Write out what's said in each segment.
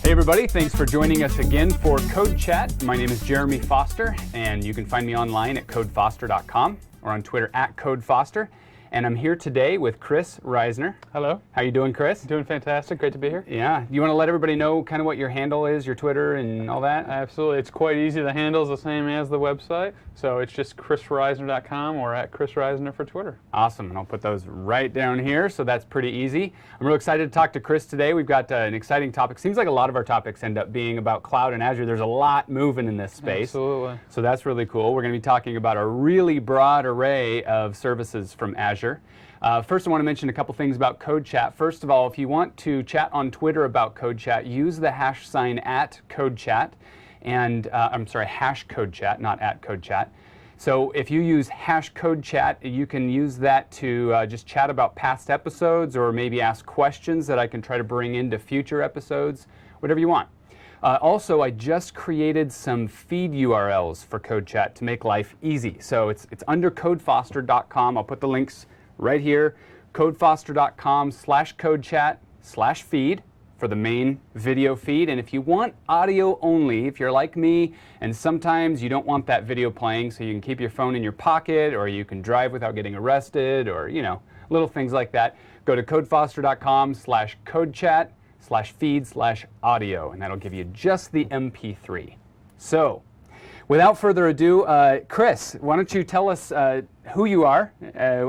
Hey everybody, thanks for joining us again for CodeChat. My name is Jeremy Foster, and you can find me online at codefoster.com or on Twitter at codefoster. And I'm here today with Chris Risner. Hello. How you doing, Chris? Doing fantastic. Great to be here. Yeah. You want to let everybody know kind of what your handle is, your Twitter and all that? Absolutely. It's quite easy. The handle's the same as the website. So it's just chrisrisner.com or at Chris Risner for Twitter. Awesome. And I'll put those right down here, so that's pretty easy. I'm real excited to talk to Chris today. We've got an exciting topic. Seems like a lot of our topics end up being about cloud and Azure. There's a lot moving in this space. Absolutely. So that's really cool. We're going to be talking about a really broad array of services from Azure. First, I want to mention a couple things about CodeChat. First of all, if you want to chat on Twitter about CodeChat, use the hash sign at CodeChat. And I'm sorry, hash CodeChat, not at CodeChat. So if you use hash CodeChat, you can use that to just chat about past episodes or maybe ask questions that I can try to bring into future episodes, whatever you want. Also, I just created some feed URLs for CodeChat to make life easy. So it's under codefoster.com. I'll put the links right here, codefoster.com/codechat/feed for the main video feed. And if you want audio only, if you're like me, and sometimes you don't want that video playing, so you can keep your phone in your pocket, or you can drive without getting arrested, or, you know, little things like that, go to codefoster.com/codechat/feed/audio, and that'll give you just the MP3. So, without further ado, Chris, why don't you tell us who you are,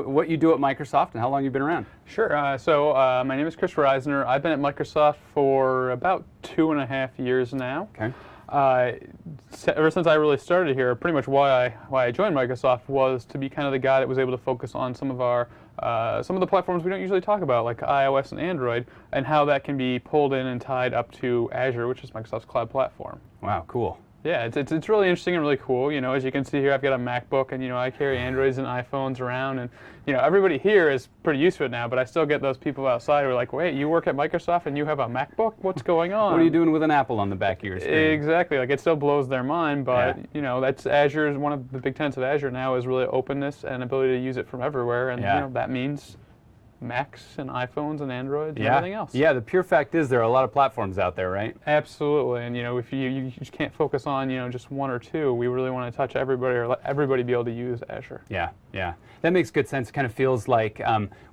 what you do at Microsoft, and how long you've been around? Sure. So my name is Chris Risner. I've been at Microsoft for about 2.5 years now. Okay. Ever since I really started here, pretty much why I joined Microsoft was to be kind of the guy that was able to focus on some of the platforms we don't usually talk about, like iOS and Android, and how that can be pulled in and tied up to Azure, which is Microsoft's cloud platform. Wow, cool. Yeah, it's really interesting and really cool. You know, as you can see here, I've got a MacBook, and, you know, I carry Androids and iPhones around, and, you know, everybody here is pretty used to it now, but I still get those people outside who are like, wait, you work at Microsoft and you have a MacBook? What's going on? What are you doing with an Apple on the back of your screen? Exactly. Like, it still blows their mind, but, yeah. You know, that's Azure. One of the big tenets of Azure now is really openness and ability to use it from everywhere, and, yeah. You know, that means Macs and iPhones and Androids and yeah. everything else. Yeah, the pure fact is there are a lot of platforms out there, right? Absolutely, and, you know, if you just can't focus on, you know, just one or two, we really want to touch everybody or let everybody be able to use Azure. Yeah, yeah. That makes good sense. It kind of feels like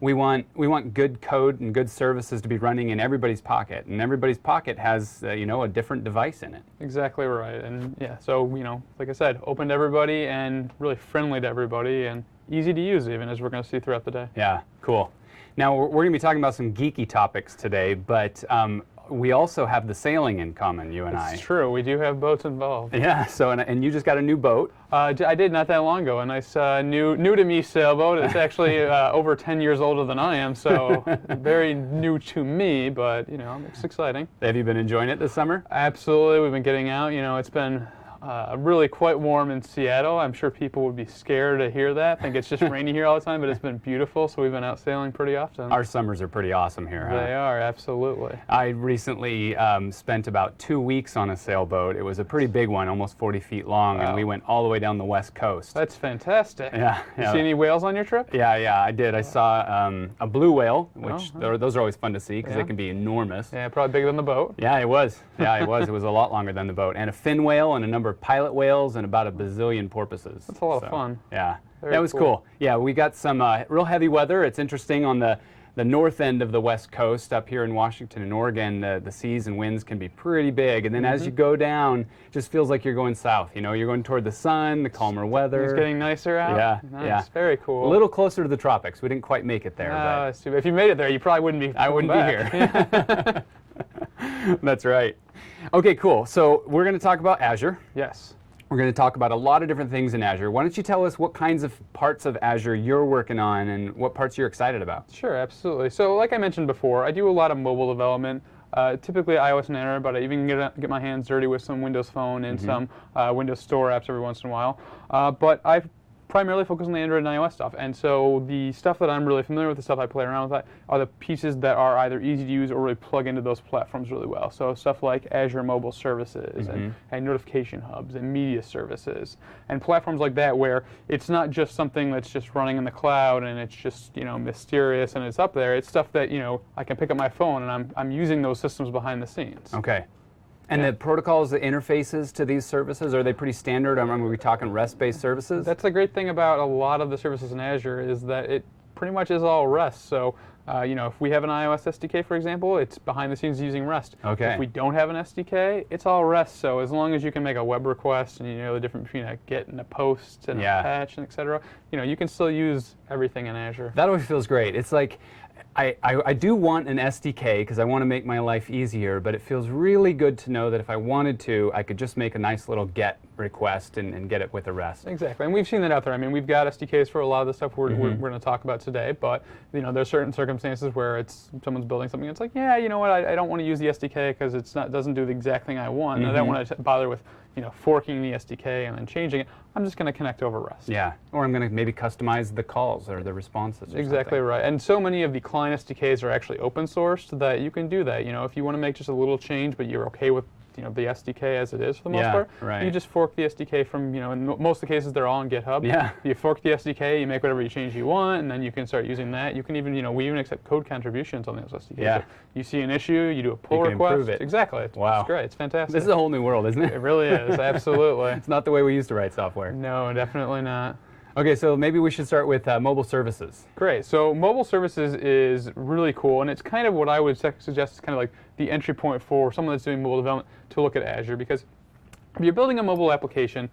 we want good code and good services to be running in everybody's pocket, and everybody's pocket has you know, a different device in it. Exactly right, and yeah, so, you know, like I said, open to everybody and really friendly to everybody and easy to use, even, as we're going to see throughout the day. Yeah, cool. Now, we're going to be talking about some geeky topics today, but we also have the sailing in common, you and I. It's true. We do have boats involved. Yeah, so, and you just got a new boat. I did not that long ago. A nice new to me sailboat. It's actually over 10 years older than I am, so very new to me, but, you know, it's exciting. Have you been enjoying it this summer? Absolutely. We've been getting out. You know, it's been really quite warm in Seattle. I'm sure people would be scared to hear that. I think it's just rainy here all the time, but it's been beautiful, so we've been out sailing pretty often. Our summers are pretty awesome here, huh? They are, absolutely. I recently spent about 2 weeks on a sailboat. It was a pretty big one, almost 40 feet long, wow. And we went all the way down the west coast. That's fantastic. Yeah. You see any whales on your trip? Yeah, I did. I saw a blue whale, which those are always fun to see because they can be enormous. Yeah, probably bigger than the boat. Yeah, it was. Yeah, it was. It was a lot longer than the boat. And a fin whale and a number of pilot whales and about a bazillion porpoises. That's a lot of fun. Yeah, Very that was cool. Yeah, we got some real heavy weather. It's interesting on the north end of the west coast up here in Washington and Oregon, the seas and winds can be pretty big. And then as you go down, it just feels like you're going south. You know, you're going toward the sun, the calmer weather. It's getting nicer out. Yeah, nice. yeah. Very cool. A little closer to the tropics. We didn't quite make it there. That's too bad. If you made it there, you probably wouldn't be. I wouldn't be here. That's right. Okay, cool. So we're going to talk about Azure. Yes. We're going to talk about a lot of different things in Azure. Why don't you tell us what kinds of parts of Azure you're working on and what parts you're excited about? Sure, absolutely. So like I mentioned before, I do a lot of mobile development, typically iOS and Android, but I even get my hands dirty with some Windows Phone and some Windows Store apps every once in a while. But I've primarily focus on the Android and iOS stuff. And so the stuff that I'm really familiar with, the stuff I play around with, are the pieces that are either easy to use or really plug into those platforms really well. So stuff like Azure mobile services and notification hubs and media services and platforms like that, where it's not just something that's just running in the cloud and it's just, you know, mysterious and it's up there. It's stuff that, you know, I can pick up my phone and I'm using those systems behind the scenes. Okay. And the protocols, the interfaces to these services, are they pretty standard? I remember we talking REST-based services? That's the great thing about a lot of the services in Azure is that it pretty much is all REST. So, you know, if we have an iOS SDK, for example, it's behind the scenes using REST. Okay. If we don't have an SDK, it's all REST. So as long as you can make a web request and you know the difference between a GET and a POST and a patch and et cetera, you know, you can still use everything in Azure. That always feels great. It's like, I do want an SDK because I want to make my life easier, but it feels really good to know that if I wanted to, I could just make a nice little GET request and get it with a REST. Exactly, and we've seen that out there. I mean, we've got SDKs for a lot of the stuff we're going to talk about today, but you know, there's certain circumstances where it's someone's building something. It's like, yeah, you know what? I don't want to use the SDK because doesn't do the exact thing I want. And I don't want to bother with, you know, forking the SDK and then changing it. I'm just going to connect over REST. Yeah, or I'm going to maybe customize the calls or the responses. Or exactly something. right. And so many of the client SDKs are actually open sourced that you can do that. You know, if you want to make just a little change, but you're okay with, you know, the SDK as it is for the most part, right. You just fork the SDK from, you know, in most of the cases they're all on GitHub. Yeah. You fork the SDK, you make whatever change you want, and then you can start using that. You can even, you know, we even accept code contributions on those SDKs. Yeah. So you see an issue, you do a pull request. Improve it. Exactly. Wow. It's great. It's fantastic. This is a whole new world, isn't it? It really is. Absolutely. It's not the way we used to write software. No, definitely not. Okay, so maybe we should start with mobile services. Great. So mobile services is really cool, and it's kind of what I would suggest is kind of like the entry point for someone that's doing mobile development to look at Azure, because if you're building a mobile application,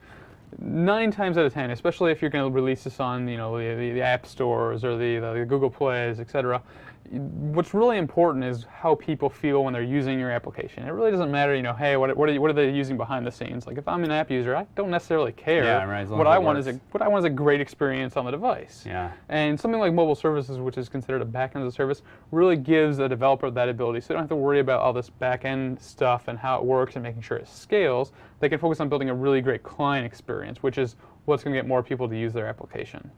9 times out of 10, especially if you're going to release this on, you know, the app stores or the Google Plays, etc., what's really important is how people feel when they're using your application. It really doesn't matter, you know, hey, what are they using behind the scenes? Like if I'm an app user, I don't necessarily care. Yeah, right. What I want is a great experience on the device. Yeah. And something like mobile services, which is considered a backend as a service, really gives a developer that ability. So they don't have to worry about all this backend stuff and how it works and making sure it scales. They can focus on building a really great client experience, which is what's going to get more people to use their application.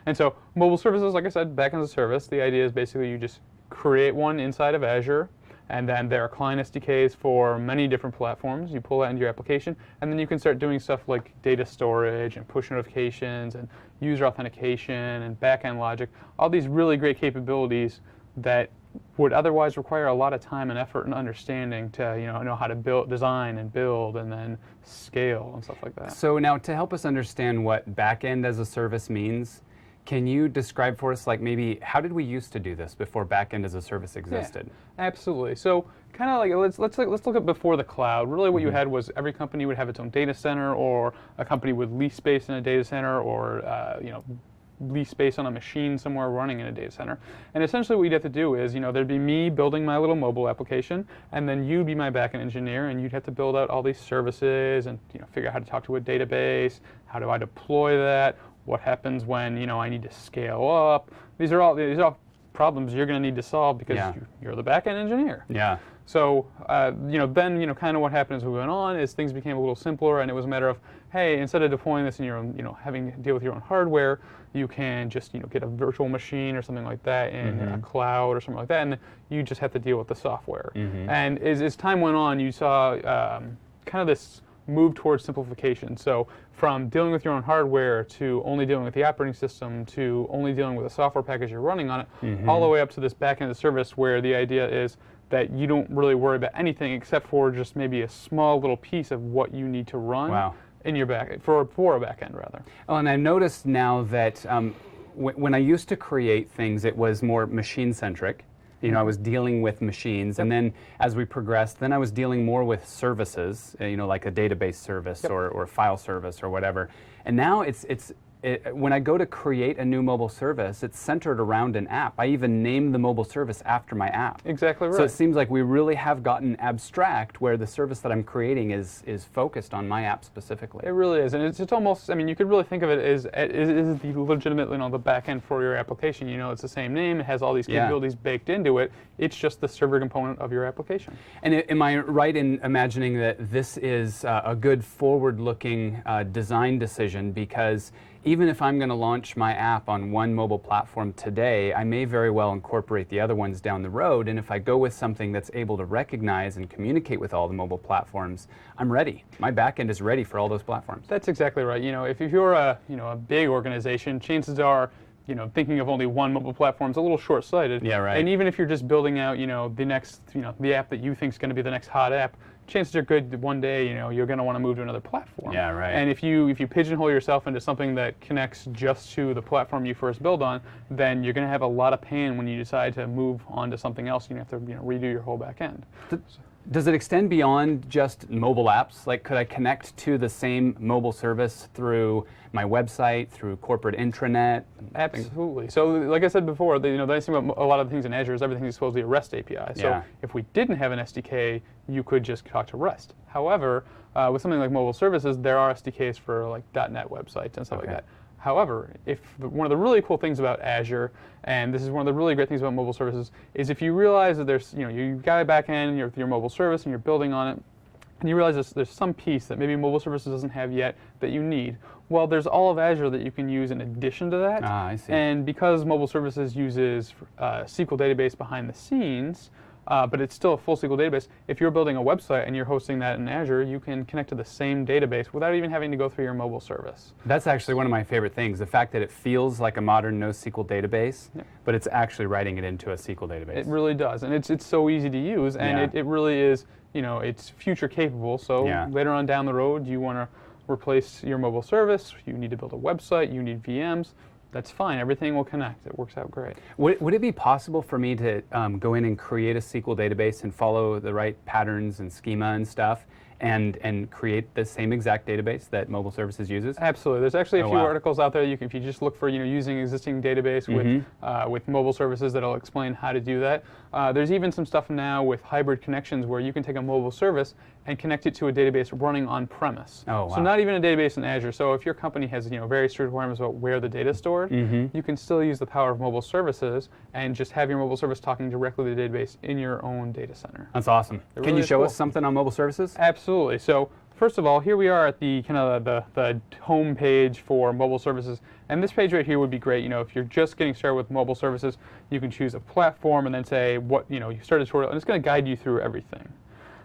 And so mobile services, like I said, backend as a service, the idea is basically you just create one inside of Azure, and then there are client SDKs for many different platforms. You pull that into your application, and then you can start doing stuff like data storage and push notifications and user authentication and backend logic, all these really great capabilities that would otherwise require a lot of time and effort and understanding to, you know how to design and build and then scale and stuff like that. So now, to help us understand what backend as a service means, can you describe for us, like, maybe how did we used to do this before backend as a service existed? Yeah, absolutely. So kind of like let's look at before the cloud. Really, what you had was every company would have its own data center, or a company would lease space in a data center, or you know, lease space on a machine somewhere running in a data center. And essentially what you'd have to do is, you know, there'd be me building my little mobile application, and then you'd be my backend engineer, and you'd have to build out all these services and, you know, figure out how to talk to a database, how do I deploy that, what happens when, you know, I need to scale up. These are all problems you're going to need to solve because you're the backend engineer. Yeah. So, you know, then, you know, kind of what happened as we went on is things became a little simpler, and it was a matter of, hey, instead of deploying this in your own, you know, having to deal with your own hardware, you can just, you know, get a virtual machine or something like that in a cloud or something like that, and you just have to deal with the software. And as time went on, you saw kind of this move towards simplification. So from dealing with your own hardware to only dealing with the operating system to only dealing with a software package you're running on it, all the way up to this back-end of service where the idea is that you don't really worry about anything except for just maybe a small little piece of what you need to run in your for a back-end rather. Oh, and I noticed now that when I used to create things, it was more machine-centric. You know, I was dealing with machines, and then as we progressed, then I was dealing more with services, you know, like a database service or a file service or whatever. And now when I go to create a new mobile service, it's centered around an app. I even name the mobile service after my app. Exactly right. So it seems like we really have gotten abstract, where the service that I'm creating is focused on my app specifically. It really is, and it's almost, I mean, you could really think of it as is the legitimate, you know, the back end for your application. You know, it's the same name, it has all these capabilities baked into it. It's just the server component of your application. And am I right in imagining that this is a good forward-looking design decision? Because even if I'm going to launch my app on one mobile platform today, I may very well incorporate the other ones down the road. And if I go with something that's able to recognize and communicate with all the mobile platforms, I'm ready. My backend is ready for all those platforms. That's exactly right. If you're a big organization, chances are thinking of only one mobile platform is a little short-sighted. Yeah, right. And even if you're just building out, the next, the app that you think is going to be the next hot app, chances are good that one day, you're going to want to move to another platform. Yeah, right. And if you pigeonhole yourself into something that connects just to the platform you first build on, then you're going to have a lot of pain when you decide to move on to something else. You have to redo your whole back end. Does it extend beyond just mobile apps? Like, could I connect to the same mobile service through my website, through corporate intranet? Absolutely. So, like I said before, the nice thing about a lot of the things in Azure is everything is supposed to be a REST API. So, if we didn't have an SDK, you could just talk to REST. However, with something like mobile services, there are SDKs for like .NET websites and stuff like that. However, one of the really cool things about Azure, and this is one of the really great things about mobile services, is if you realize that there's, you've got a back end, your mobile service, and you're building on it, and you realize there's some piece that maybe mobile services doesn't have yet that you need. Well, there's all of Azure that you can use in addition to that. I see. And because mobile services uses SQL database behind the scenes, but it's still a full SQL database. If you're building a website and you're hosting that in Azure, you can connect to the same database without even having to go through your mobile service. That's actually one of my favorite things, the fact that it feels like a modern NoSQL database, but it's actually writing it into a SQL database. It really does, and it's so easy to use, and it really is, it's future capable, so later on down the road, you want to replace your mobile service, you need to build a website, you need VMs, that's fine. Everything will connect. It works out great. Would it be possible for me to go in and create a SQL database and follow the right patterns and schema and stuff and create the same exact database that mobile services uses? Absolutely. There's actually a few articles out there. If you just look for using existing database with mobile services, that'll explain how to do that. There's even some stuff now with hybrid connections where you can take a mobile service and connect it to a database running on premise. Oh, wow. So not even a database in Azure. So if your company has very strict requirements about where the data is stored, you can still use the power of mobile services and just have your mobile service talking directly to the database in your own data center. That's awesome. Can you show us something on mobile services? Absolutely. So first of all, here we are at the the home page for mobile services, and this page right here would be great. If you're just getting started with mobile services, you can choose a platform and then say what you start a tutorial, and it's going to guide you through everything.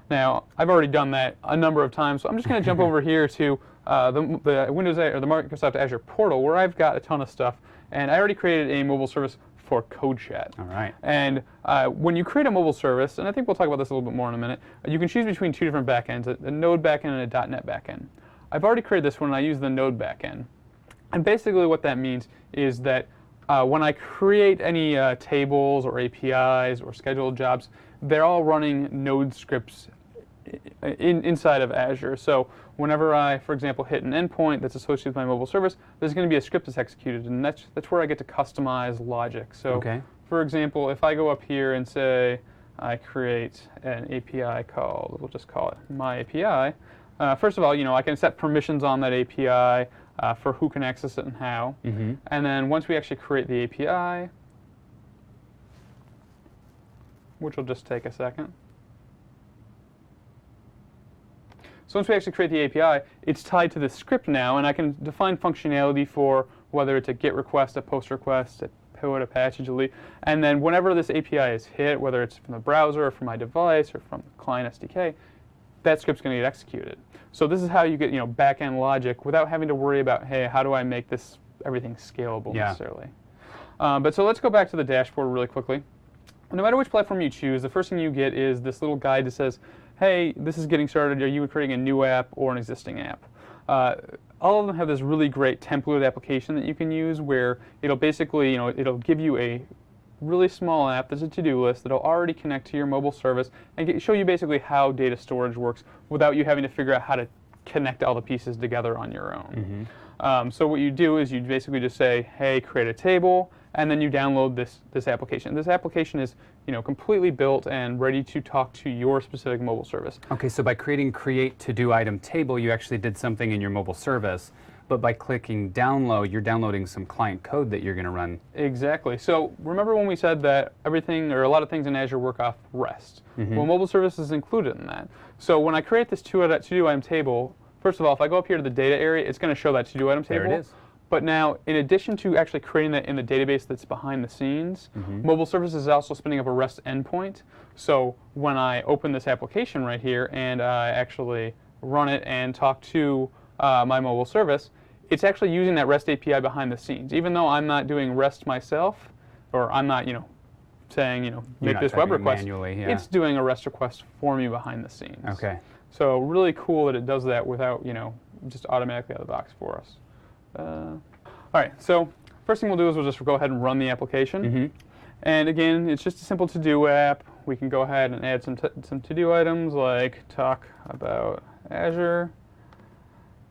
Now, I've already done that a number of times, so I'm just going to jump over here to the Windows or the Microsoft Azure portal, where I've got a ton of stuff, and I already created a mobile service for CodeChat. All right. And when you create a mobile service, and I think we'll talk about this a little bit more in a minute, you can choose between two different backends, a Node backend and a .NET backend. I've already created this one, and I use the Node backend. And basically what that means is that when I create any tables or APIs or scheduled jobs, they're all running Node scripts inside of Azure. So whenever I, for example, hit an endpoint that's associated with my mobile service, there's going to be a script that's executed, and that's where I get to customize logic. So, for example, if I go up here and say I create an API called, we'll just call it my API. First of all, I can set permissions on that API for who can access it and how. And then once we actually create the API, which will just take a second. So once we actually create the API, it's tied to the script now, and I can define functionality for whether it's a GET request, a POST request, a put, a patch, a delete, and then whenever this API is hit, whether it's from the browser or from my device or from the client SDK, that script's going to get executed. So this is how you get back-end logic without having to worry about, hey, how do I make this everything scalable necessarily. But so let's go back to the dashboard really quickly. No matter which platform you choose, the first thing you get is this little guide that says, hey, this is getting started. Are you creating a new app or an existing app? All of them have this really great template application that you can use where it'll basically, it'll give you a really small app that's a to-do list that'll already connect to your mobile service and show you basically how data storage works without you having to figure out how to connect all the pieces together on your own. So what you do is you basically just say, hey, create a table, and then you download this application. This application is completely built and ready to talk to your specific mobile service. Okay, so by creating create to-do item table, you actually did something in your mobile service, but by clicking download, you're downloading some client code that you're going to run. Exactly. So remember when we said that everything, or a lot of things in Azure work off REST? Well, mobile service is included in that. So when I create this to-do item table, first of all, if I go up here to the data area, it's going to show that to-do item table. There it is. But now, in addition to actually creating that in the database that's behind the scenes, mobile services is also spinning up a REST endpoint. So when I open this application right here and I actually run it and talk to my mobile service, it's actually using that REST API behind the scenes. Even though I'm not doing REST myself, or I'm not, saying, make this web request, manually, it's doing a REST request for me behind the scenes. Okay. So really cool that it does that without, just automatically out of the box for us. All right, so first thing we'll do is we'll just go ahead and run the application. And again, it's just a simple to-do app. We can go ahead and add some to-do items like talk about Azure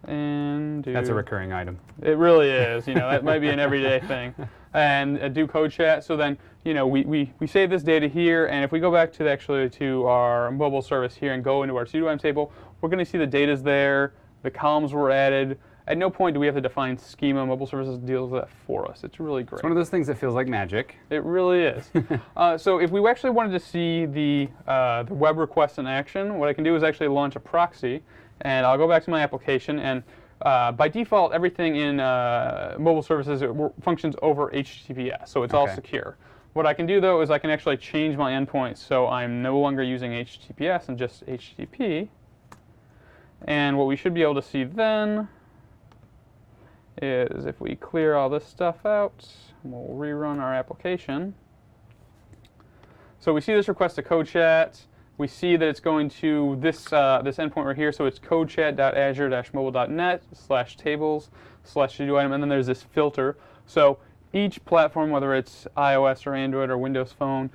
and do... That's a recurring item. It really is. That might be an everyday thing. And do CodeChat. So then, we save this data here, and if we go back to our mobile service here and go into our to-do item table, we're going to see the data's there, the columns were added. At no point do we have to define schema. Mobile services deals with that for us. It's really great. It's one of those things that feels like magic. It really is. So if we actually wanted to see the web request in action, what I can do is actually launch a proxy, and I'll go back to my application, and by default, everything in mobile services functions over HTTPS, so it's all secure. What I can do, though, is I can actually change my endpoint, so I'm no longer using HTTPS and just HTTP. And what we should be able to see then is if we clear all this stuff out, we'll rerun our application. So we see this request to CodeChat. We see that it's going to this endpoint right here, so it's codechat.azure-mobile.net/tables/to-do item, and then there's this filter. So each platform, whether it's iOS or Android or Windows Phone,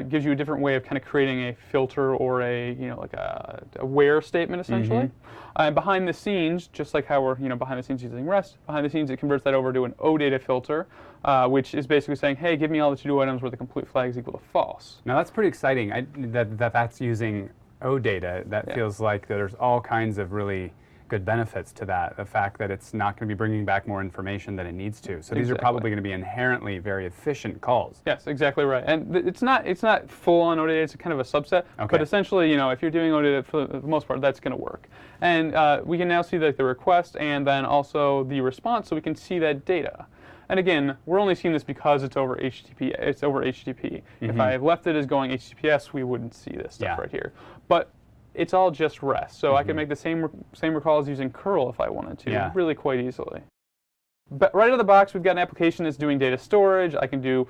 gives you a different way of kind of creating a filter or a like a where statement essentially. And behind the scenes, just like how we're behind the scenes using REST, behind the scenes it converts that over to an OData filter, which is basically saying, hey, give me all the to-do items where the complete flag is equal to false. Now that's pretty exciting. That's using OData. That feels like there's all kinds of really good benefits to that. The fact that it's not going to be bringing back more information than it needs to. So these are probably going to be inherently very efficient calls. Yes, exactly right. And it's not full on OData. It's kind of a subset. But essentially, if you're doing OData for the most part, that's going to work. And we can now see the request and then also the response, so we can see that data. And again, we're only seeing this because it's over HTTP. It's over HTTP. If I left it as going HTTPS, we wouldn't see this stuff right here. But it's all just REST, so I can make the same recalls using curl if I wanted to, really quite easily. But right out of the box, we've got an application that's doing data storage. I can do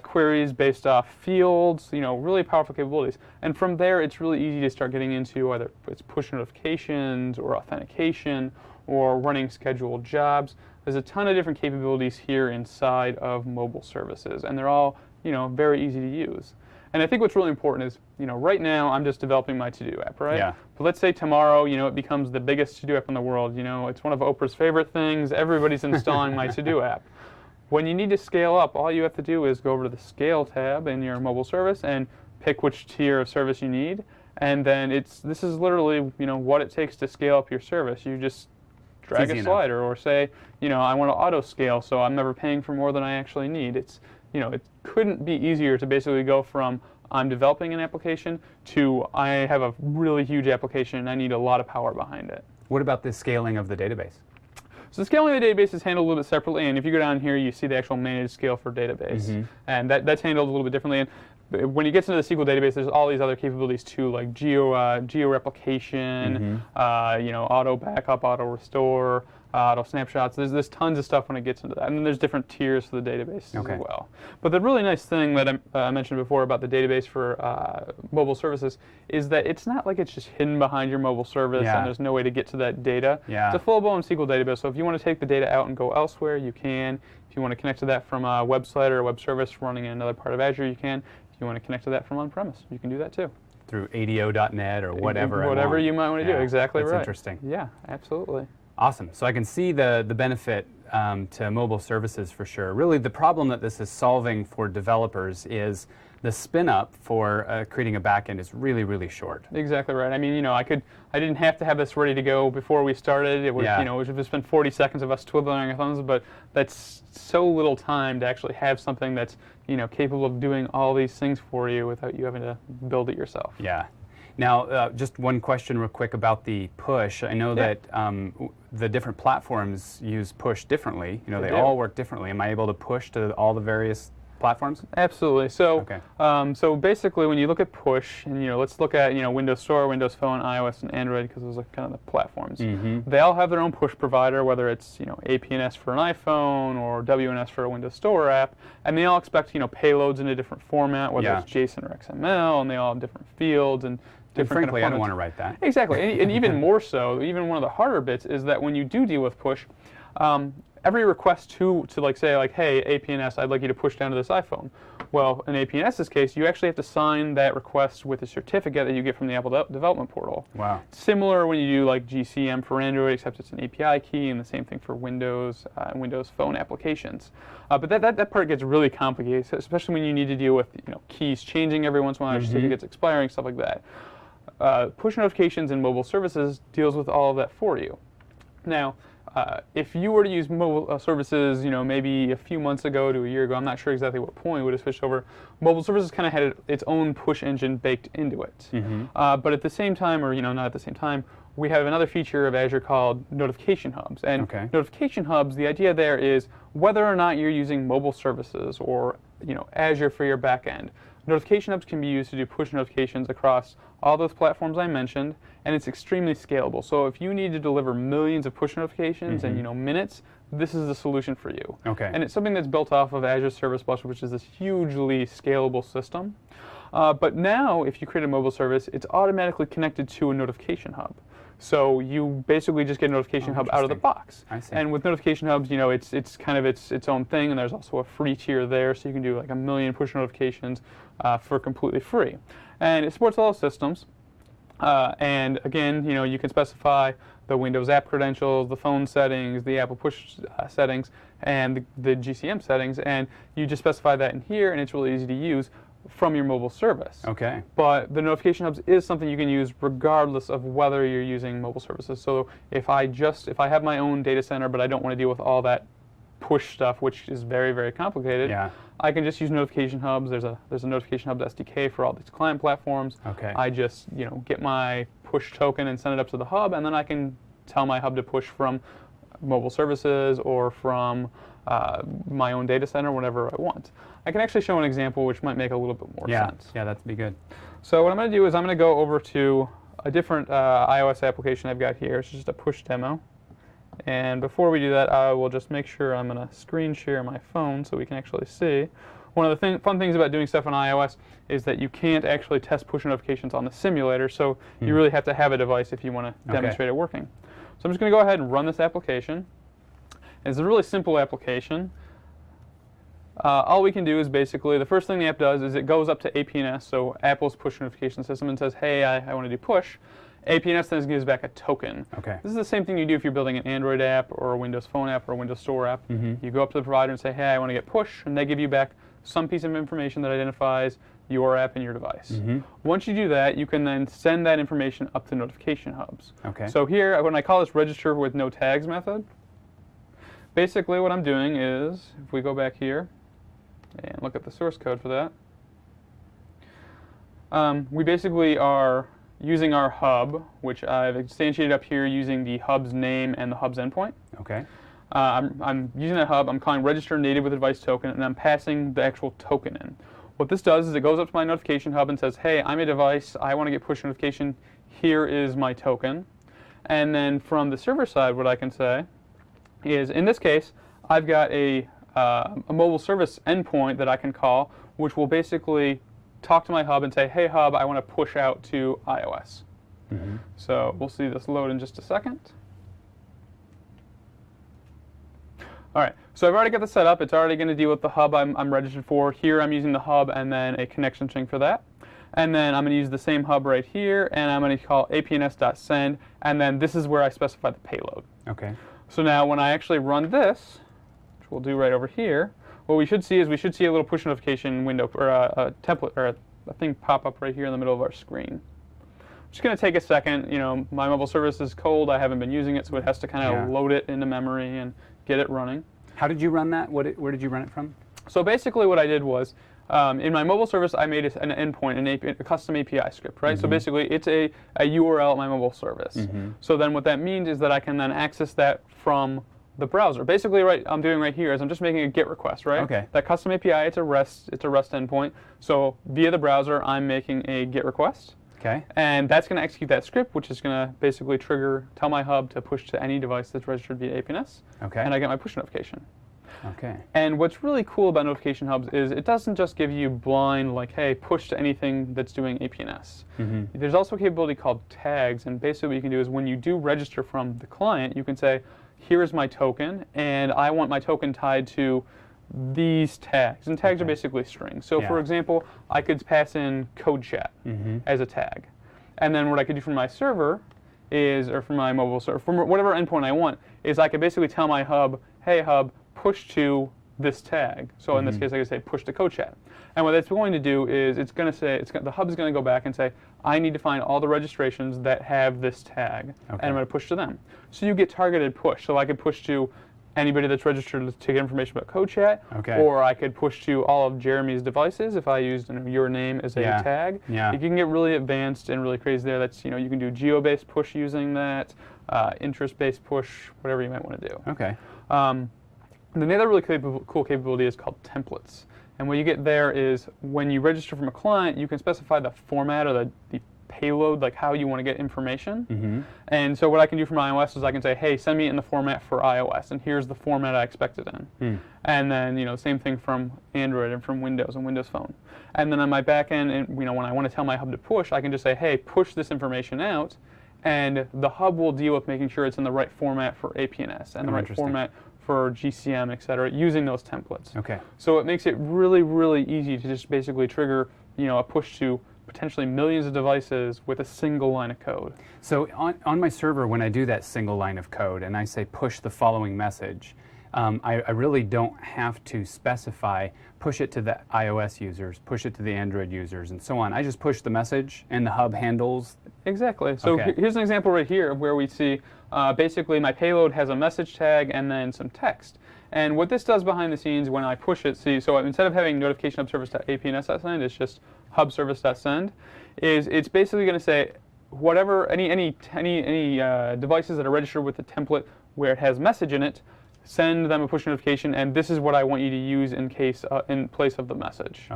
queries based off fields, really powerful capabilities. And from there, it's really easy to start getting into whether it's push notifications or authentication or running scheduled jobs. There's a ton of different capabilities here inside of mobile services, and they're all very easy to use. And I think what's really important is, right now I'm just developing my to-do app, right? Yeah. But let's say tomorrow, it becomes the biggest to-do app in the world. It's one of Oprah's favorite things. Everybody's installing my to-do app. When you need to scale up, all you have to do is go over to the Scale tab in your mobile service and pick which tier of service you need. And then this is literally, what it takes to scale up your service. You just drag a slider or say, I want to auto scale, so I'm never paying for more than I actually need. It couldn't be easier to basically go from I'm developing an application to I have a really huge application and I need a lot of power behind it. What about the scaling of the database? So the scaling of the database is handled a little bit separately, and if you go down here, you see the actual managed scale for database. And that's handled a little bit differently. And when you get into the SQL database, there's all these other capabilities too, like geo-replication, auto backup, auto restore, auto snapshots. There's tons of stuff when it gets into that. And then there's different tiers for the database as well. But the really nice thing that I mentioned before about the database for mobile services is that it's not like it's just hidden behind your mobile service and there's no way to get to that data. It's a full-blown SQL database. So if you want to take the data out and go elsewhere, you can. If you want to connect to that from a website or a web service running in another part of Azure, you can. If you want to connect to that from on-premise, you can do that too. Through ADO.net or whatever. Whatever you might want to do, exactly right. That's interesting. Yeah, absolutely. Awesome. So I can see the benefit to mobile services for sure. Really, the problem that this is solving for developers is the spin up for creating a backend is really, really short. Exactly right. I mean, I didn't have to have this ready to go before we started. It would, it would have just been 40 seconds of us twiddling our thumbs, but that's so little time to actually have something that's, capable of doing all these things for you without you having to build it yourself. Yeah. Now, just one question real quick about the push. I know that the different platforms use push differently. You know, they all work differently. Am I able to push to all the various platforms? Absolutely. So, so basically, when you look at push, and let's look at Windows Store, Windows Phone, iOS, and Android, because those are kind of the platforms. They all have their own push provider, whether it's APNS for an iPhone or WNS for a Windows Store app, and they all expect payloads in a different format, whether it's JSON or XML, and they all have different fields and different. Frankly, I don't want to write that. Exactly, and even more so, even one of the harder bits is that when you do deal with push. Every request to say, hey, APNS, I'd like you to push down to this iPhone. Well, in APNS's case, you actually have to sign that request with a certificate that you get from the Apple Development Portal. Wow. Similar when you do GCM for Android, except it's an API key, and the same thing for Windows and Windows Phone applications. But that part gets really complicated, especially when you need to deal with keys changing every once in a while, certificates expiring, stuff like that. Push notifications in mobile services deals with all of that for you. Now, if you were to use mobile services, maybe a few months ago to a year ago, I'm not sure exactly what point we would have switched over. Mobile services kind of had its own push engine baked into it. But at the same time, or not at the same time, we have another feature of Azure called notification hubs. And notification hubs, the idea there is whether or not you're using mobile services or Azure for your backend. Notification hubs can be used to do push notifications across all those platforms I mentioned, and it's extremely scalable. So if you need to deliver millions of push notifications in minutes, this is the solution for you. And it's something that's built off of Azure Service Bus, which is this hugely scalable system. But now, if you create a mobile service, it's automatically connected to a notification hub. So you basically just get a notification hub out of the box. I see. And with notification hubs, it's kind of its own thing, and there's also a free tier there, so you can do like 1 million push notifications for completely free. And it supports all systems. And again, you can specify the Windows app credentials, the phone settings, the Apple push settings, and the GCM settings, and you just specify that in here, and it's really easy to use from your mobile service. But the notification hubs is something you can use regardless of whether you're using mobile services. So if I have my own data center, but I don't want to deal with all that push stuff, which is very, very complicated, I can just use notification hubs. There's a notification hubs SDK for all these client platforms. I just get my push token and send it up to the hub, and then I can tell my hub to push from mobile services or from my own data center, whatever I want. I can actually show an example which might make a little bit more sense. Yeah, that'd be good. So what I'm going to do is I'm going to go over to a different iOS application I've got here. It's just a push demo. And before we do that, I will just make sure I'm going to screen share my phone so we can actually see. One of the fun things about doing stuff on iOS is that you can't actually test push notifications on the simulator, so you really have to have a device if you want to demonstrate it working. So I'm just going to go ahead and run this application. It's a really simple application. All we can do is basically, the first thing the app does is it goes up to APNS, so Apple's push notification system, and says, hey, I want to do push. APNS then gives back a token. This is the same thing you do if you're building an Android app or a Windows Phone app or a Windows Store app. You go up to the provider and say, hey, I want to get push, and they give you back some piece of information that identifies your app and your device. Once you do that, you can then send that information up to notification hubs. So here, when I call this register with no tags method, basically what I'm doing is, if we go back here and look at the source code for that, we basically are using our hub, which I've instantiated up here using the hub's name and the hub's endpoint. I'm using that hub, I'm calling register native with a device token, and I'm passing the actual token in. What this does is it goes up to my notification hub and says, hey, I'm a device, I want to get push notification, here is my token. And then from the server side, what I can say is, in this case, I've got a mobile service endpoint that I can call, which will basically talk to my hub and say, hey hub, I want to push out to iOS. So we'll see this load in just a second. All right, so I've already got this set up. It's already going to deal with the hub I'm registered for. Here I'm using the hub and then a connection string for that. And then I'm going to use the same hub right here, and I'm going to call apns.send, and then this is where I specify the payload. So now when I actually run this, which we'll do right over here, what we should see is a little push notification window, or a template, or a thing pop up right here in the middle of our screen. Just going to take a second. My mobile service is cold. I haven't been using it, so it has to kind of load it into memory and get it running. How did you run that? Where did you run it from? So basically what I did was, in my mobile service, I made an endpoint, a custom API script, right? So basically, it's a URL at my mobile service. So then what that means is that I can then access that from the browser. Basically, what I'm doing right here is I'm just making a GET request, right? Okay. That custom API, it's a REST endpoint. So via the browser, I'm making a GET request. Okay. And that's going to execute that script, which is going to basically tell my hub to push to any device that's registered via APNS. Okay. And I get my push notification. Okay. And what's really cool about notification hubs is it doesn't just give you blind, like, hey, push to anything that's doing APNS. There's also a capability called tags, and basically what you can do is when you do register from the client, you can say, here is my token, and I want my token tied to these tags. And tags are basically strings. So for example, I could pass in CodeChat as a tag. And then what I could do from my server is, or from my mobile server, from whatever endpoint I want, is I could basically tell my hub, hey hub, push to this tag. So in this case, I could say push to CodeChat. And what that's going to do is it's going to say, the hub is going to go back and say, I need to find all the registrations that have this tag, and I'm going to push to them. So you get targeted push. So I could push to anybody that's registered to get information about CodeChat, or I could push to all of Jeremy's devices if I used your name as a tag. You can get really advanced and really crazy there. That's, you can do geo-based push using that, interest-based push, whatever you might want to do. Okay. And the other really cool capability is called templates. And what you get there is when you register from a client, you can specify the format or the payload, like how you want to get information. And so what I can do from iOS is I can say, hey, send me it in the format for iOS, and here's the format I expect it in. And then, same thing from Android and from Windows and Windows Phone. And then on my back end, and, when I want to tell my hub to push, I can just say, hey, push this information out, and the hub will deal with making sure it's in the right format for APNS and the right format for GCM, et cetera, using those templates. So it makes it really, really easy to just basically trigger, a push to potentially millions of devices with a single line of code. So on my server, when I do that single line of code and I say push the following message, I really don't have to specify push it to the iOS users, push it to the Android users, and so on. I just push the message and the hub handles. Exactly. So here's an example right here where we see basically my payload has a message tag and then some text. And what this does behind the scenes when I push it, so instead of having notification hub service.apns.send, it's just hub service.send, is it's basically going to say whatever, any devices that are registered with the template where it has message in it, send them a push notification, and this is what I want you to use in place of the message.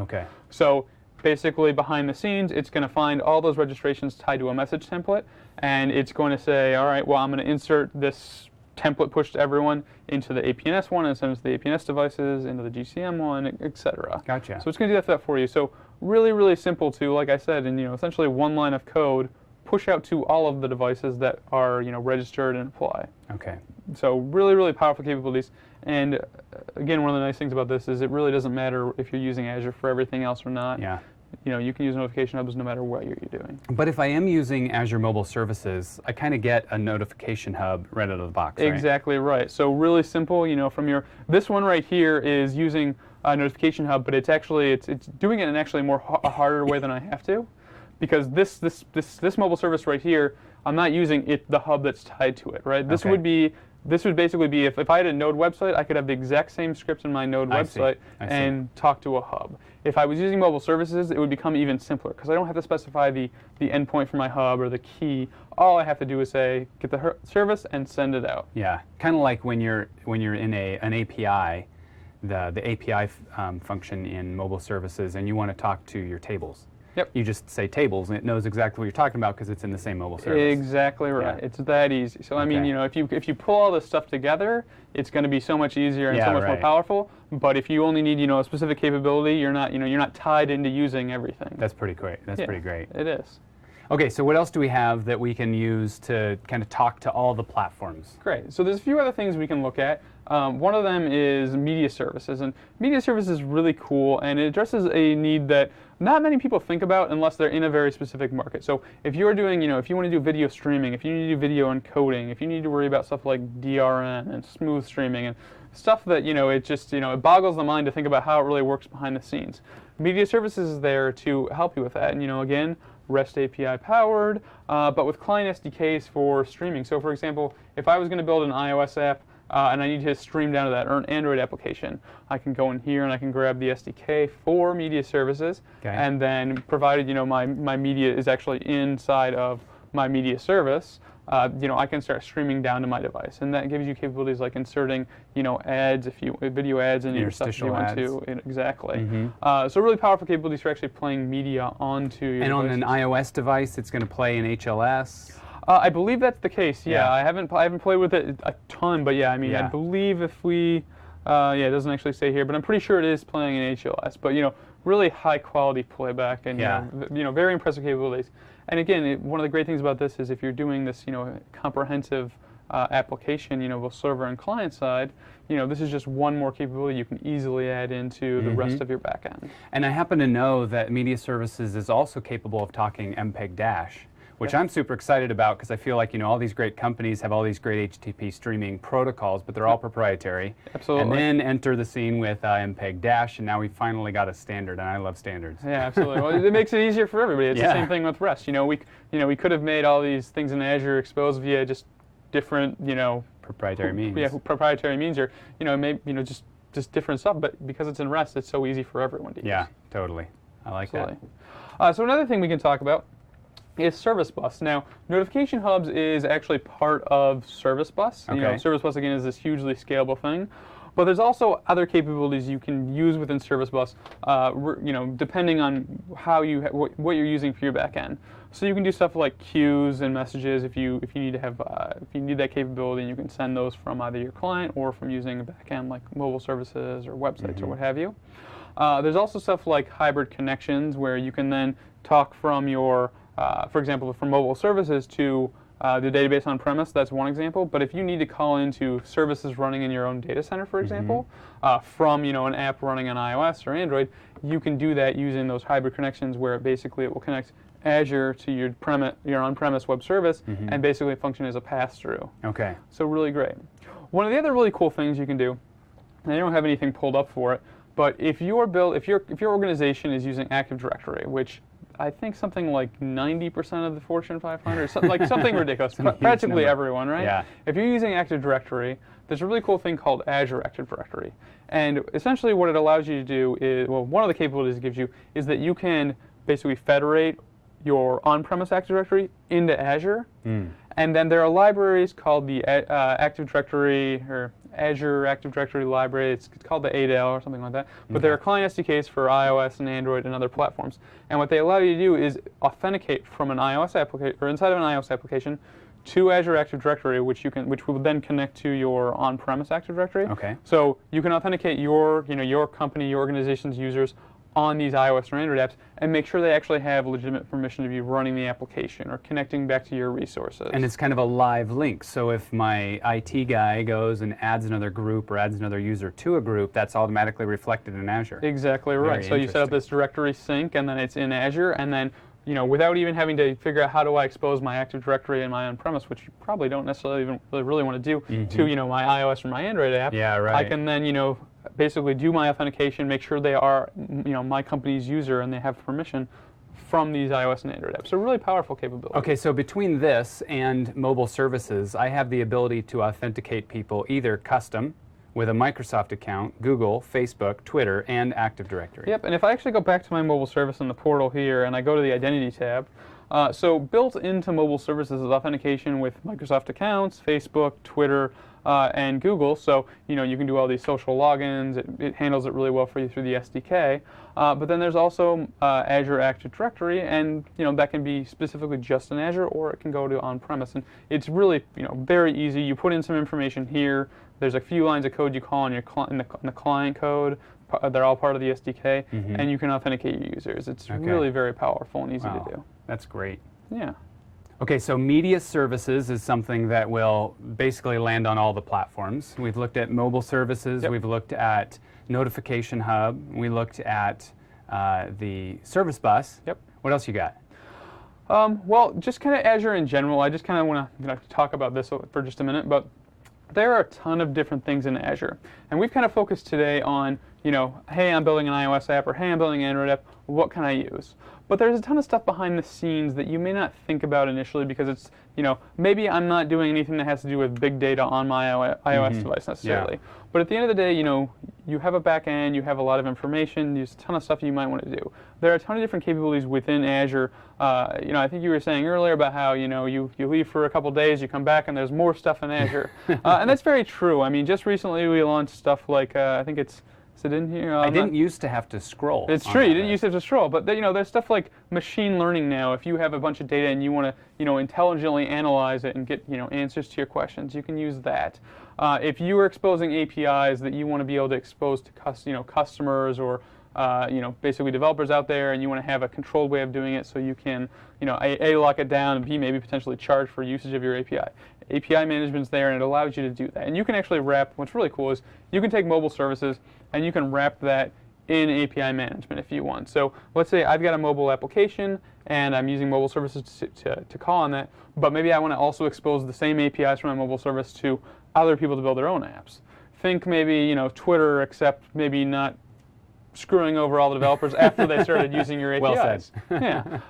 So basically behind the scenes, it's going to find all those registrations tied to a message template, and it's going to say, all right, well, I'm going to insert this template push to everyone into the APNS one and send it to the APNS devices, into the GCM one, etc. Gotcha. So it's going to do that for you. So really, really simple to, like I said, and essentially one line of code, push out to all of the devices that are registered and apply. So really, really powerful capabilities. And again, one of the nice things about this is it really doesn't matter if you're using Azure for everything else or not. You can use notification hubs no matter what you're doing. But if I am using Azure Mobile Services, I kind of get a notification hub right out of the box, right? Exactly right. So really simple, from this one right here is using a notification hub, but it's doing it in actually a harder way than I have to, because this mobile service right here, I'm not using the hub that's tied to it, right? This would basically be if I had a Node website, I could have the exact same script in my Node website and talk to a hub. If I was using mobile services, it would become even simpler because I don't have to specify the endpoint for my hub or the key. All I have to do is say get the service and send it out. Yeah, kind of like when you're in an API, the API function in mobile services, and you want to talk to your tables. You just say tables, and it knows exactly what you're talking about because it's in the same mobile service. Exactly right. It's that easy. So I mean, if you pull all this stuff together, it's going to be so much easier and so much more powerful. But if you only need a specific capability, you're not tied into using everything. That's pretty great. That's pretty great. It is. Okay, so what else do we have that we can use to kind of talk to all the platforms? Great. So there's a few other things we can look at. One of them is media services, and media services is really cool, and it addresses a need that not many people think about unless they're in a very specific market. So if you're doing, if you want to do video streaming, if you need to do video encoding, if you need to worry about stuff like DRM and smooth streaming and stuff that, it just, it boggles the mind to think about how it really works behind the scenes. Media services is there to help you with that, and again, REST API powered, but with client SDKs for streaming. So for example, if I was going to build an iOS app and I need to stream down to that Android application, I can go in here and I can grab the SDK for media services, and then provided my media is actually inside of my media service, I can start streaming down to my device, and that gives you capabilities like inserting, ads, video ads into your stuff if you want to. Exactly. So really powerful capabilities for actually playing media onto your devices. On an iOS device, it's going to play in HLS. I believe that's the case. Yeah, I haven't played with it a ton, but yeah, I believe if we, it doesn't actually say here, but I'm pretty sure it is playing in HLS. But really high quality playback and very impressive capabilities. And again, one of the great things about this is if you're doing this, comprehensive application, both server and client side, this is just one more capability you can easily add into the rest of your backend. And I happen to know that Media Services is also capable of talking MPEG-Dash, which I'm super excited about because I feel like, all these great companies have all these great HTTP streaming protocols, but they're all proprietary. Absolutely. And then enter the scene with MPEG-Dash, and now we finally got a standard, and I love standards. Yeah, absolutely. Well, it makes it easier for everybody. It's the same thing with REST. We could have made all these things in Azure exposed via just different, proprietary means. Yeah, proprietary means, or maybe just different stuff. But because it's in REST, it's so easy for everyone to use. Yeah, totally. I like that. So another thing we can talk about is Service Bus. Now, Notification Hubs is actually part of Service Bus. Okay. Service Bus, again, is this hugely scalable thing. But there's also other capabilities you can use within Service Bus, depending on what you're using for your backend. So you can do stuff like queues and messages if you need to have if you need that capability, and you can send those from either your client or from using a backend like mobile services or websites or what have you. There's also stuff like hybrid connections where you can then talk from your for example, from mobile services to the database on-premise, that's one example. But if you need to call into services running in your own data center, for example, from an app running on iOS or Android, you can do that using those hybrid connections where basically it will connect Azure to your on-premise web service and basically function as a pass-through. Okay. So really great. One of the other really cool things you can do, and I don't have anything pulled up for it, but if your organization is using Active Directory, which I think something like 90% of the Fortune 500, something ridiculous. Practically everyone, right? Yeah. If you're using Active Directory, there's a really cool thing called Azure Active Directory. And essentially what it allows you to do is, one of the capabilities it gives you is that you can basically federate your on-premise Active Directory into Azure. And then there are libraries called the Active Directory, or Azure Active Directory library. It's called the ADL or something like that. But there are client SDKs for iOS and Android and other platforms. And what they allow you to do is authenticate from an iOS application, or inside of an iOS application, to Azure Active Directory, which will then connect to your on-premise Active Directory. Okay. So you can authenticate your company, your organization's users on these iOS or Android apps and make sure they actually have legitimate permission to be running the application or connecting back to your resources. And it's kind of a live link. So if my IT guy goes and adds another group or adds another user to a group, that's automatically reflected in Azure. Exactly right. So you set up this directory sync, and then it's in Azure, and then without even having to figure out how do I expose my Active Directory in my on-premise, which you probably don't necessarily even really want to do, to my iOS or my Android app. Yeah, right. I can then basically do my authentication, make sure they are my company's user and they have permission from these iOS and Android apps. So really powerful capability. Okay, so between this and mobile services, I have the ability to authenticate people either custom with a Microsoft account, Google, Facebook, Twitter, and Active Directory. Yep, and if I actually go back to my mobile service in the portal here and I go to the Identity tab, so built into mobile services is authentication with Microsoft accounts, Facebook, Twitter, and Google. So you can do all these social logins. It handles it really well for you through the SDK. But then there's also Azure Active Directory, and that can be specifically just in Azure, or it can go to on-premise. And it's really very easy. You put in some information here. There's a few lines of code you call in in the client code. They're all part of the SDK, and you can authenticate your users. It's really very powerful and easy to do. That's great. Yeah. Okay, so media services is something that will basically land on all the platforms. We've looked at mobile services. We've looked at Notification Hub. We looked at the Service Bus. Yep. What else you got? Well, just kind of Azure in general. I just kind of want to talk about this for just a minute, but there are a ton of different things in Azure, and we've kind of focused today on hey, I'm building an iOS app, or hey, I'm building an Android app, what can I use? But there's a ton of stuff behind the scenes that you may not think about initially because it's, maybe I'm not doing anything that has to do with big data on my iOS device necessarily. Yeah. But at the end of the day, you have a back end, you have a lot of information, there's a ton of stuff you might want to do. There are a ton of different capabilities within Azure. I think you were saying earlier about how, you leave for a couple days, you come back and there's more stuff in Azure. And that's very true. I mean, just recently we launched stuff like, I think it's, is it in here? I didn't used to have to scroll. It's true, you didn't used to have to scroll, but there's stuff like machine learning now. If you have a bunch of data and you want to, intelligently analyze it and get, answers to your questions, you can use that. If you are exposing APIs that you want to be able to expose to customers or basically developers out there, and you want to have a controlled way of doing it so you can, A, lock it down, and B, maybe potentially charge for usage of your API. API management's there, and it allows you to do that. And you can actually wrap, what's really cool is you can take mobile services, and you can wrap that in API management if you want. So let's say I've got a mobile application, and I'm using mobile services to call on that, but maybe I want to also expose the same APIs from my mobile service to other people to build their own apps. Think maybe, Twitter, except maybe not screwing over all the developers after they started using your APIs. Well said.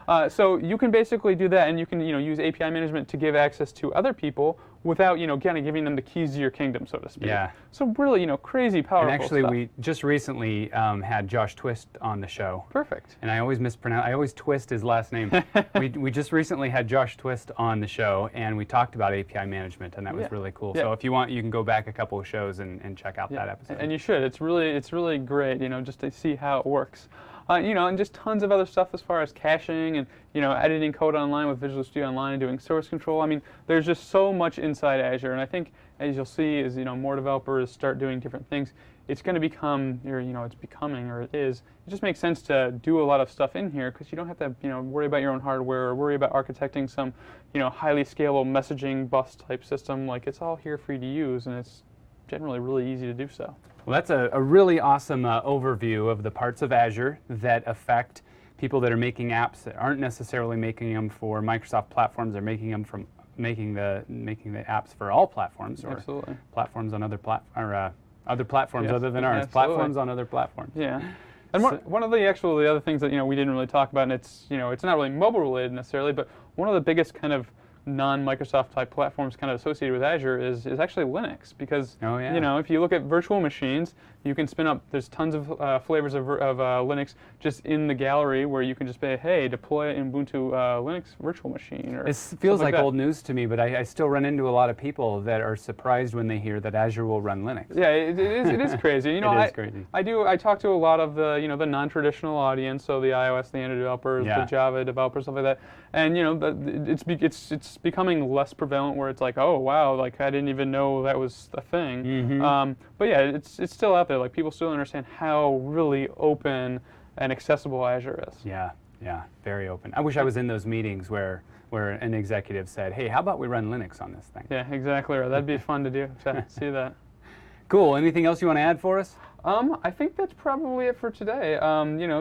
Yeah. So you can basically do that, and you can use API management to give access to other people without kind of giving them the keys to your kingdom, so to speak. Yeah. So really, crazy powerful And actually, stuff. we just recently had Josh Twist on the show. Perfect. And I always mispronounce. I always twist his last name. we just recently had Josh Twist on the show, and we talked about API management, and that was really cool. Yeah. So if you want, you can go back a couple of shows and check out that episode. And you should. It's really great, just to see how it works. And just tons of other stuff as far as caching and, editing code online with Visual Studio Online and doing source control. I mean, there's just so much inside Azure, and I think, as you'll see, as, more developers start doing different things, it's going to become, or, it's becoming, or it is, it just makes sense to do a lot of stuff in here because you don't have to, worry about your own hardware or worry about architecting some, highly scalable messaging bus type system. Like, it's all here for you to use, and it's generally really easy to do so. Well, that's a really awesome overview of the parts of Azure that affect people that are making apps that aren't necessarily making them for Microsoft platforms. They're making them from making the apps for all platforms, or Absolutely. Platforms on other other platforms other than ours. Absolutely. Platforms on other platforms. Yeah. And one of the other things that we didn't really talk about, and it's it's not really mobile related necessarily, but one of the biggest kind of non-Microsoft type platforms kind of associated with Azure is actually Linux, because if you look at virtual machines, you can spin up, there's tons of flavors of Linux just in the gallery where you can just say, hey, deploy an Ubuntu Linux virtual machine. Or this feels like old news to me, but I still run into a lot of people that are surprised when they hear that Azure will run Linux. Yeah, it is crazy. It is crazy. I talk to a lot of the the non-traditional audience, so the iOS, the Android developers, the Java developers, stuff like that, and it's becoming less prevalent where it's like, oh wow, like I didn't even know that was a thing. Mm-hmm. But yeah, it's still out there. Like people still understand how really open and accessible Azure is. Yeah, very open. I wish I was in those meetings where an executive said, hey, how about we run Linux on this thing? Yeah, exactly. Right. That'd be fun to do. To see that. Cool. Anything else you want to add for us? I think that's probably it for today.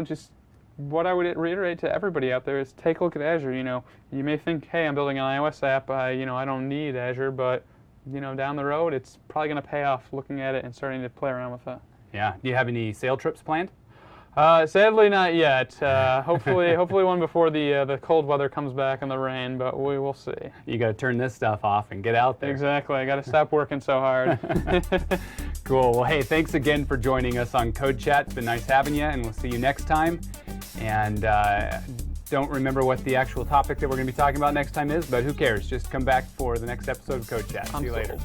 Just what I would reiterate to everybody out there is take a look at Azure. You may think, hey, I'm building an iOS app. I don't need Azure, but down the road, it's probably going to pay off looking at it and starting to play around with it. Yeah. Do you have any sail trips planned? Sadly, not yet. Hopefully one before the cold weather comes back and the rain, but we will see. You got to turn this stuff off and get out there. Exactly. I got to stop working so hard. Cool. Well, hey, thanks again for joining us on CodeChat. It's been nice having you, and we'll see you next time. And don't remember what the actual topic that we're going to be talking about next time is, but who cares? Just come back for the next episode of CodeChat. See you later.